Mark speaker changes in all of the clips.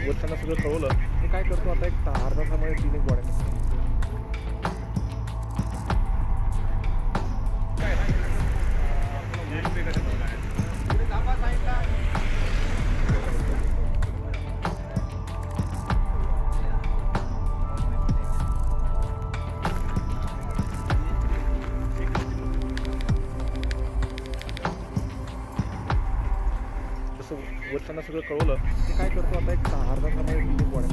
Speaker 1: वरच्यांना सगळं कळवलं. ते काय करतो आता एक अर्धा तासामध्ये 3 गोळ्या वरच्यांना सगळं कळवलं. ते काय करतो आता एक अर्धा तासामध्ये 3 गोळ्या.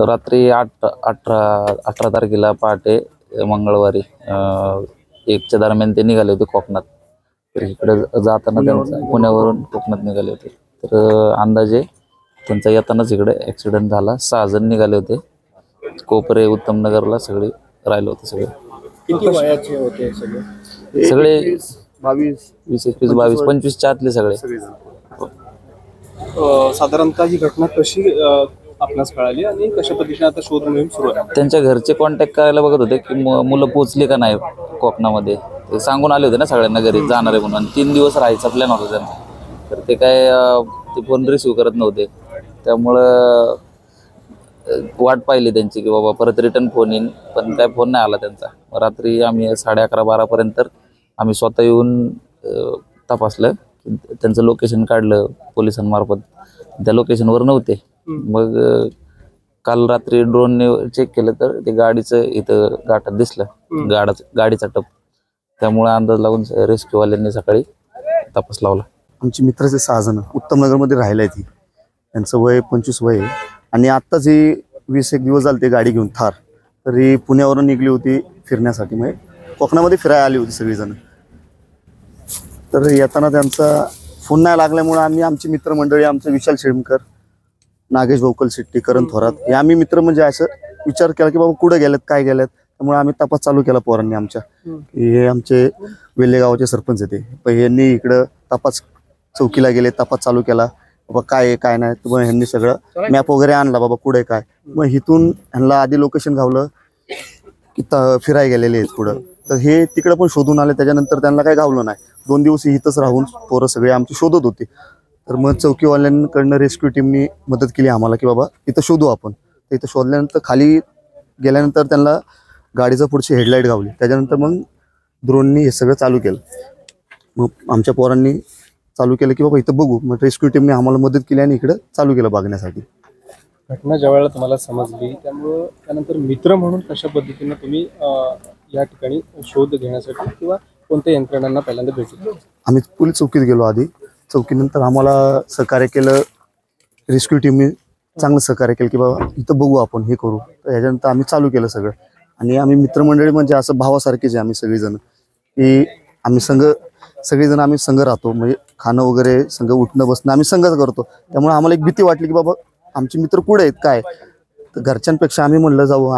Speaker 2: रात्री 18 तारखेला पहाटे मंगळवारी 1च्या दरम्यान ते निघाले होते कोकणात. तर इकडे जाताना त्यांचा पुण्यावरून कोकणात निघाले होते. तर अंदाजे त्यांचा येतानाच इकडे ॲक्सिडेंट झाला. 6 जण निघाले होते. कोपरे उत्तम नगरला सगळे राहिले होते. सगळे
Speaker 1: किती वयाचे होते सगळे?
Speaker 2: सगळे
Speaker 1: 22,
Speaker 2: 20, 21, 22, 25च्या आतले सगळे.
Speaker 1: साधारणतः ही घटना कशी आपणास कळाली आणि कशा पद्धतीने आता शोध मोहीम सुरू आहे?
Speaker 2: त्यांच्या घरचे कॉन्टॅक्ट करायला बघत होते की मुलं पोचली का नाही कोकणामध्ये. ते सांगून आले होते ना सगळ्यांना घरी जाणार आहे म्हणून. 3 दिवस राहायचा प्लॅन होता त्यांना. तर ते काय ते फोन रिसिव्ह करत नव्हते. त्यामुळं वाट पाहिली त्यांची की बाबा परत रिटर्न फोन येईन, पण काय फोन नाही आला त्यांचा. रात्री आम्ही 11:30-12 पर्यंत आम्ही स्वतः येऊन तपासलं. त्यांचं लोकेशन काढलं पोलिसांमार्फत. त्या लोकेशनवर नव्हते. मग काल रात्री ड्रोनने चेक केलं तर ते गाडीचं इथं गाठात दिसलं, गाडीचा टप. त्यामुळे अंदाज लावून रेस्क्यूवाल्यांनी सकाळी तपास लावला.
Speaker 3: आमची मित्राचे 6 जण उत्तम नगरमध्ये राहिला आहे. त्यांचं वय 25 वय आहे. आणि आत्ताच ही 20-1 दिवस झाले ते गाडी घेऊन थार. तर ही पुण्यावरून निघली होती फिरण्यासाठी. मग कोकणामध्ये फिरायला आली होती सगळीजण. तर येताना त्यांचा फोन नाही लागल्यामुळे आम्ही आमची मित्रमंडळी, आमचं विशाल शेळमकर, नागेश भोकल शेट्टी, करण थोरात, हे आम्ही मित्र म्हणजे असं विचार केला की बाबा कुठे गेलेत, काय गेलेत. त्यामुळे आम्ही तपास चालू केला पोरांनी आमच्या. हे आमचे वेल्हेगावचे सरपंच होते. पण यांनी इकडं तपास चौकीला गेले, तपास चालू केला. बाबा काय आहे काय नाही. मग ह्यांनी सगळं मॅप वगैरे आणला, बाबा कुठे काय. मग इथून ह्यांना आधी लोकेशन गावलं की फिरायला गेलेले आहेत पुढं. तर हे तिकडं पण शोधून आले. त्याच्यानंतर त्यांना काय गावलं नाही. 2 दिवस इथंच राहून पोरं सगळे आमची शोधत होते. तर मग चौकीवाल्यांकडनं रेस्क्यू टीमनी मदत केली आम्हाला की बाबा इथं शोधू आपण. तर इथं शोधल्यानंतर खाली गेल्यानंतर त्यांना गाडीचं पुढची हेडलाईट गावली. त्याच्यानंतर मग ड्रोननी हे सगळं चालू केलं. मग आमच्या पोरांनी चालू केलं की बाबा इथं बघू. मग रेस्क्यू टीमने आम्हाला मदत केली आणि इकडं चालू केलं बघण्यासाठी.
Speaker 1: घटना ज्या वेळेला तुम्हाला समजली त्यामुळं त्यानंतर मित्र म्हणून कशा पद्धतीने तुम्ही या ठिकाणी शोध घेण्यासाठी किंवा कोणत्या यंत्रणांना पहिल्यांदा भेटलो?
Speaker 3: आम्ही पोलीस चौकीत गेलो. आधी चौकीनंतर आम्हाला सहकार्य केलं रेस्क्यू टीमने. चांगलं सहकार्य केलं की बाबा इथं बघू आपण, हे करू. तर ह्याच्यानंतर आम्ही चालू केलं सगळं. आणि आम्ही मित्रमंडळी म्हणजे असं भावासारखेच आहे आम्ही सगळेजण. की आम्ही सगळेजण आम्ही संघ राहतो. म्हणजे खाणं वगैरे संघ, उठणं बसणं आम्ही संघच करतो. त्यामुळे आम्हाला एक भीती वाटली की बाबा आमचे मित्र कुठे आहेत काय. तर घरच्यांपेक्षा आम्ही म्हणलं जाऊ.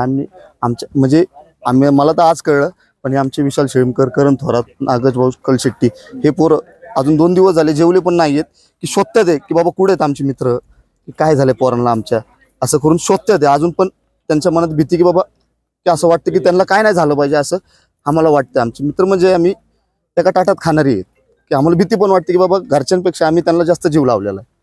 Speaker 3: मला तर आज कळलं, पण आमचे विशाल शेळमकर, करण थोरात, नागेश भोकल शेट्टी हे पोरं अजून 2 दिवस झाले जेवले पण नाही आहेत. की शोधतात आहे की बाबा कुठे आहेत आमचे मित्र, की काय झाले पोरांना आमच्या, असं करून शोधतात आहे. अजून पण त्यांच्या मनात भीती की बाबा की असं वाटतं की त्यांना काय नाही झालं पाहिजे असं आम्हाला वाटतं. आमचे मित्र म्हणजे आम्ही एका ताटात खाणारी आहेत. की आम्हाला भीती पण वाटते की बाबा घरच्यांपेक्षा आम्ही त्यांना जास्त जीव लावलेला आहे.